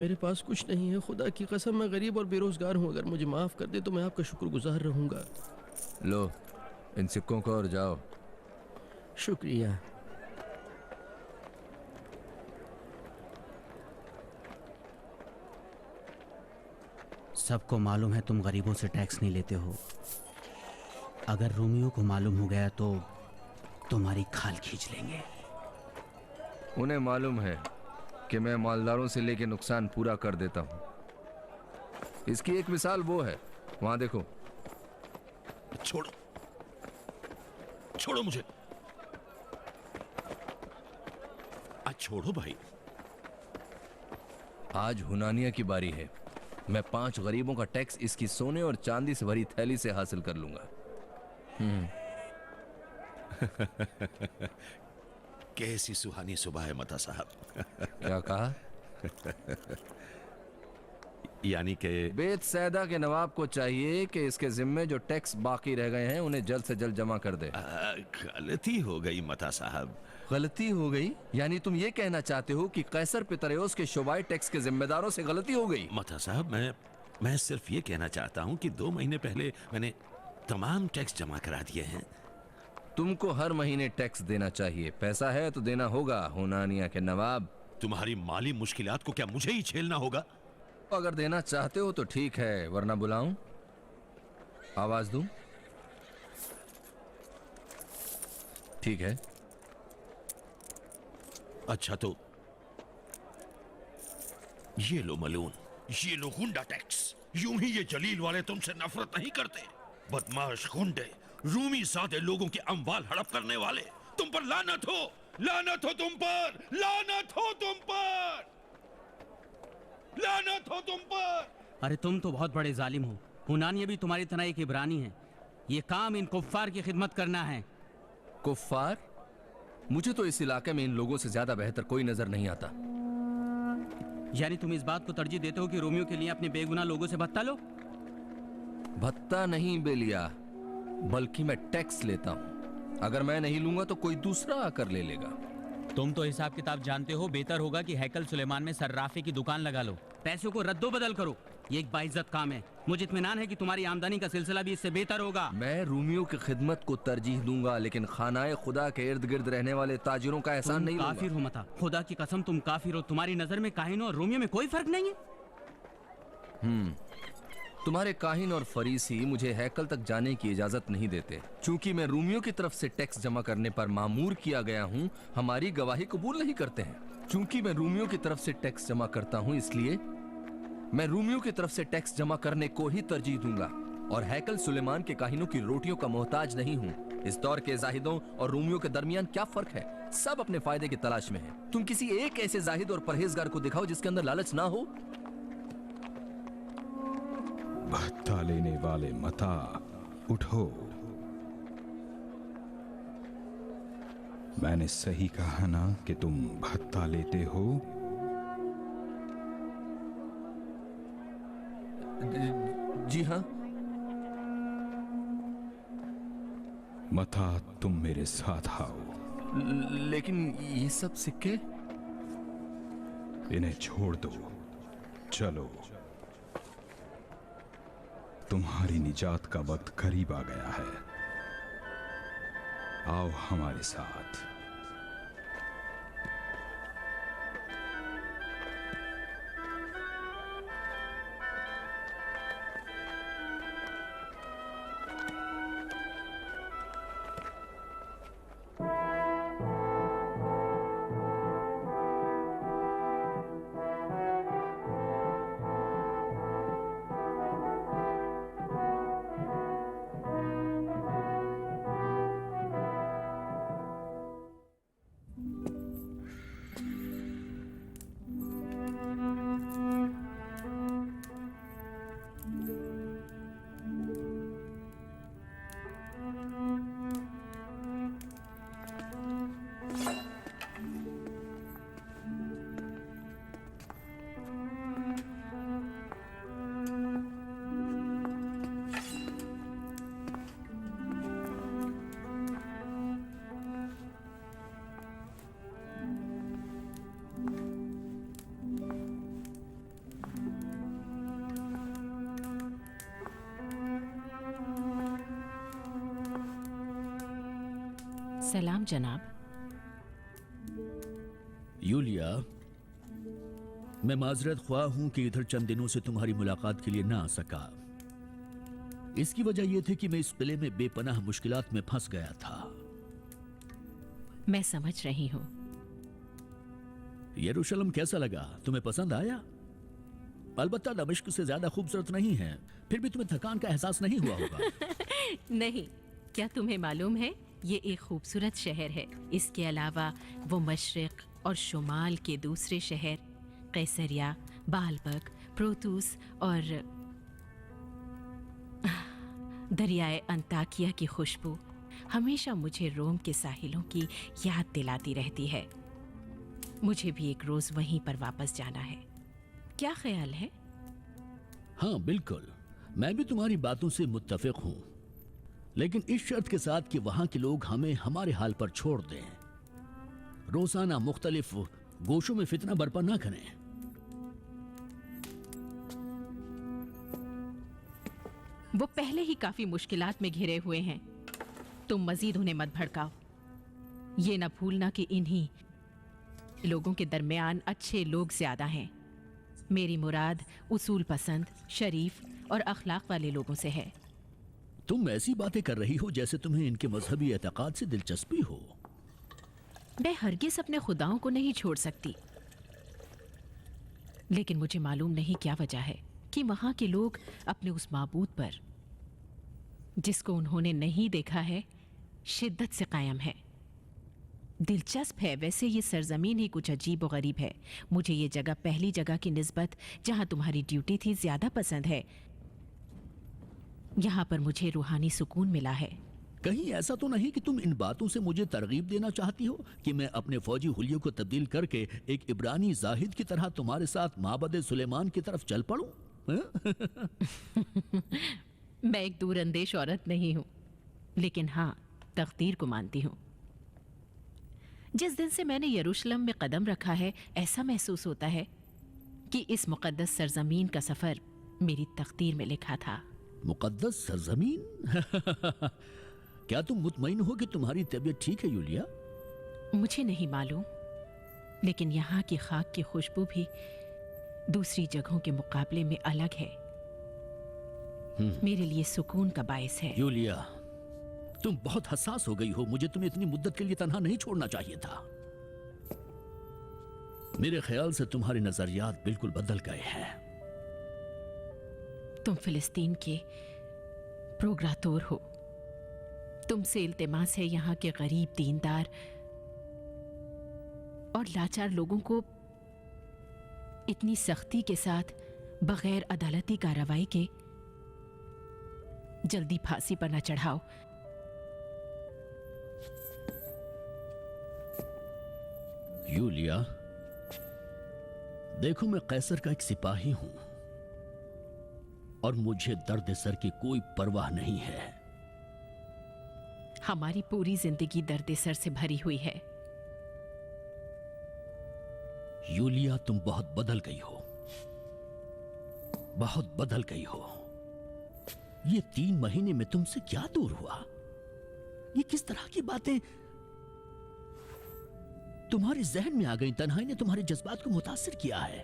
मेरे पास कुछ नहीं है, खुदा की कसम मैं गरीब और बेरोजगार हूँ। अगर मुझे माफ़ कर दे तो मैं आपका शुक्रगुजार रहूँगा। लो इन सिक्कों को और जाओ। शुक्रिया। सबको मालूम है तुम गरीबों से टैक्स नहीं लेते हो। अगर रोमियो को मालूम हो गया तो तुम्हारी खाल खींच लेंगे। उन्हें मालूम है कि मैं मालदारों से लेके नुकसान पूरा कर देता हूं। इसकी एक मिसाल वो है, वहां देखो। छोड़ो, छोड़ो मुझे। आज छोड़ो भाई। आज हुनानिया की बारी है। मैं 5 गरीबों का टैक्स इसकी सोने और चांदी से भरी थैली से हासिल कर लूंगा। कैसी सुहानी सुबह है मता साहब। क्या कहा? यानी कि बेत सैदा के नवाब को चाहिए कि इसके जिम्मे जो टैक्स बाकी रह गए हैं उन्हें जल्द से जल्द जमा कर दे। गलती हो गई मता साहब। गलती हो गई? यानी तुम ये कहना चाहते हो कि कैसर पितरेउस के शोबाई टैक्स के जिम्मेदारों से गलती हो गई? मता साहब, मैं सिर्फ ये कहना चाहता हूँ कि 2 महीने पहले मैंने तमाम टैक्स जमा करा दिए हैं। तुमको हर महीने टैक्स देना चाहिए। पैसा है तो देना होगा हुनानिया के नवाब। तुम्हारी माली मुश्किलात को क्या मुझे ही झेलना होगा? अगर देना चाहते हो तो ठीक है, वरना बुलाऊं? आवाज दूं? ठीक है। अच्छा तो ये लो मलून, ये लो गुंडा टैक्स। यूं ही ये जलील वाले तुमसे नफरत नहीं करते। बदमाश गुंडे, रूमी सादे लोगों के अमवाल हड़प करने वाले, तुम पर लानत हो, लानत हो तुम पर, लानत हो तुम पर, लानत हो तुम पर। अरे तुम तो बहुत बड़े जालिम हो। हुनानिया भी तुम्हारी तरह एक इब्रानी है। ये काम इन कुफ्फार की खिदमत करना है। कुफ्फार? मुझे तो इस इलाके में इन लोगों से ज्यादा बेहतर कोई नजर नहीं आता। यानी तुम इस बात को तरजीह देते हो कि रोमियो के लिए अपने बेगुनाह लोगों से भत्ता लो? भत्ता नहीं बेलिया, बल्कि मैं टैक्स लेता हूं। अगर मैं नहीं लूंगा तो कोई दूसरा आकर ले लेगा। तुम तो हिसाब किताब जानते हो। बेहतर होगा कि हैकल सुलेमान में सर्राफे की दुकान लगा लो। पैसों को रद्दो बदल करो। ये एक बाइज्जत काम है। मुझे इत्मीनान है कि तुम्हारी आमदनी का सिलसिला भी इससे बेहतर होगा। मैं रूमियों की खिदमत को तरजीह दूंगा, लेकिन खानाए खुदा के इर्द गिर्द रहने वाले ताजिरों का एहसान नहीं लूंगा। काफिर हो मता, खुदा की कसम तुम काफिर हो। तुम्हारी नजर में काहिनों और रोमियो में कोई फर्क नहीं है। तुम्हारे काहिन और फरीसी मुझे हैकल तक जाने की इजाजत नहीं देते। चूंकि मैं रूमियों की तरफ से टैक्स जमा करने पर मामूर किया गया हूं, हमारी गवाही कबूल नहीं करते हैं। चूंकि मैं रूमियों की तरफ से टैक्स जमा करता हूं, इसलिए मैं रूमियों की तरफ से टैक्स जमा करने को ही तरजीह दूंगा और हैकल सुलेमान के काहिनों की रोटियों का मोहताज नहीं हूं। इस दौर के जाहिदों और रूमियों के दरमियान क्या फर्क है? सब अपने फायदे की तलाश में हैं। तुम किसी एक ऐसे जाहिद और परहेजगार को दिखाओ जिसके अंदर लालच ना हो। भत्ता लेने वाले मता, उठो। मैंने सही कहा ना कि तुम भत्ता लेते हो? जी हाँ। मता, तुम मेरे साथ आओ। लेकिन ये सब सिक्के? इन्हें छोड़ दो, चलो। तुम्हारी निजात का वक्त करीब आ गया है। आओ हमारे साथ। सलाम जनाब। यूलिया, मैं माजरत ख्वाह हूं कि इधर चंद दिनों से तुम्हारी मुलाकात के लिए ना आ सका। इसकी वजह यह थी कि मैं इस किले में बेपनाह मुश्किलात में फंस गया था। मैं समझ रही हूँ। यरूशलेम कैसा लगा? तुम्हें पसंद आया? अलबत्ता दमिश्क से ज्यादा खूबसूरत नहीं है, फिर भी तुम्हें थकान का एहसास नहीं हुआ होगा। नहीं, क्या तुम्हें मालूम है ये एक खूबसूरत शहर है। इसके अलावा वो मशरिक और शुमाल के दूसरे शहर कैसरिया, बालबक, प्रोतूस और दरियाए अंताकिया की खुशबू हमेशा मुझे रोम के साहिलों की याद दिलाती रहती है। मुझे भी एक रोज वहीं पर वापस जाना है। क्या ख्याल है? हाँ बिल्कुल, मैं भी तुम्हारी बातों से मुत्तफिक हूं, लेकिन इस शर्त के साथ कि वहां के लोग हमें हमारे हाल पर छोड़ दें। रोजाना मुख्तलिफ गोशों में फितना बर्पा ना करें। वो पहले ही काफी मुश्किलात में घिरे हुए हैं। तुम मजीद उन्हें मत भड़काओ। ये न भूलना कि इन्हीं लोगों के दरमियान अच्छे लोग ज्यादा हैं। मेरी मुराद उसूल पसंद, शरीफ और अखलाक वाले लोगों से है। तुम ऐसी बातें कर रही हो जैसे तुम्हें इनके मजहबी एतकाद से दिलचस्पी हो। मैं हरगिज अपने खुदाओं को नहीं छोड़ सकती, लेकिन मुझे मालूम नहीं क्या वजह है कि वहां के लोग अपने उस माबूद पर, जिसको उन्होंने नहीं देखा है, शिद्दत से कायम है। दिलचस्प है। वैसे ये सरजमीन ही कुछ अजीब और गरीब है। मुझे ये जगह पहली जगह की निस्बत जहां तुम्हारी ड्यूटी थी ज्यादा पसंद है। यहाँ पर मुझे रूहानी सुकून मिला है। कहीं ऐसा तो नहीं कि तुम इन बातों से मुझे तरगीब देना चाहती हो कि मैं अपने फौजी हुलियों को तब्दील करके एक इब्रानी जाहिद की तरह तुम्हारे साथ माबद सुलेमान की तरफ चल पड़ूं? मैं एक दूरअंदेश औरत नहीं हूं, लेकिन हाँ, तकदीर को मानती हूं। जिस दिन से मैंने यरूशलेम में कदम रखा है, ऐसा महसूस होता है कि इस मुकद्दस सरजमीन का सफर मेरी तकदीर में लिखा था। मुकद्दस सरजमीन? क्या तुम मुतमईन हो कि तुम्हारी तबीयत ठीक है यूलिया? मुझे नहीं मालूम, लेकिन यहाँ की खाक की खुशबू भी दूसरी जगहों के मुकाबले में अलग है। मेरे लिए सुकून का बायस है। यूलिया, तुम बहुत हसास हो गई हो। मुझे तुम्हें इतनी मुद्दत के लिए तन्हा नहीं छोड़ना चाहिए था। मेरे ख्याल से तुम्हारे नजरियात बिल्कुल बदल गए हैं। तुम फिलिस्तीन के प्रोग्रातोर हो। तुमसे इल्तिमास है यहाँ के गरीब, दीनदार और लाचार लोगों को इतनी सख्ती के साथ बगैर अदालती कार्रवाई के जल्दी फांसी पर न चढ़ाओ। यूलिया, देखो, मैं कैसर का एक सिपाही हूं और मुझे दर्द सर की कोई परवाह नहीं है। हमारी पूरी जिंदगी दर्द सर से भरी हुई है। यूलिया, तुम बहुत बदल गई हो, बहुत बदल गई हो। ये 3 महीने में तुमसे क्या दूर हुआ? ये किस तरह की बातें तुम्हारे जहन में आ गई? तन्हाई ने तुम्हारे जज्बात को मुतासिर किया है।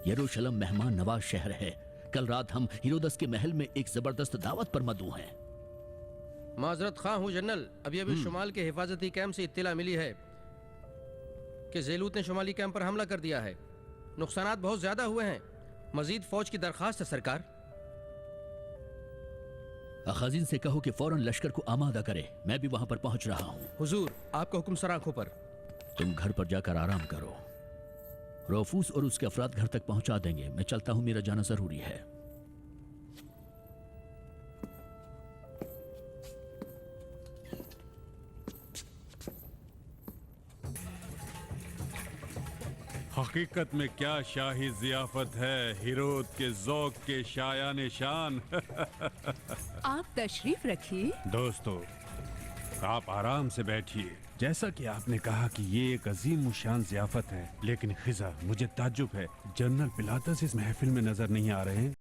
यरूशलेम मेहमान नवाज शहर है। कल रात हम हेरोदस के महल में एक जबरदस्त दावत पर मदऊ हैं। माजरत खां हूँ जनरल, अभी शुमाल के हिफाजती कैंप से इत्तला मिली है कि जेलूत ने शुमाली कैंप पर हमला कर दिया है। नुकसानात बहुत ज्यादा हुए हैं। मजीद फौज की दरखास्त है सरकार। अखाजिन से कहो कि फौरन लश्कर को आमादा करे। मैं भी वहां पर पहुंच रहा हूं। हुजूर, आपका हुक्म सर आंखों पर। तुम घर पर जाकर आराम करो। रोफूस और उसके अफराद घर तक पहुंचा देंगे। मैं चलता हूं, मेरा जाना जरूरी है। हकीकत में क्या शाही जियाफत है, हिरोद के ज़ौक़ के शायान शान। आप तशरीफ रखिए। दोस्तों, आप आराम से बैठिए। जैसा कि आपने कहा कि ये एक अजीम शान जियाफत है, लेकिन खिजा, मुझे ताज्जुब है, जनरल पिलातस इस महफिल में नजर नहीं आ रहे हैं।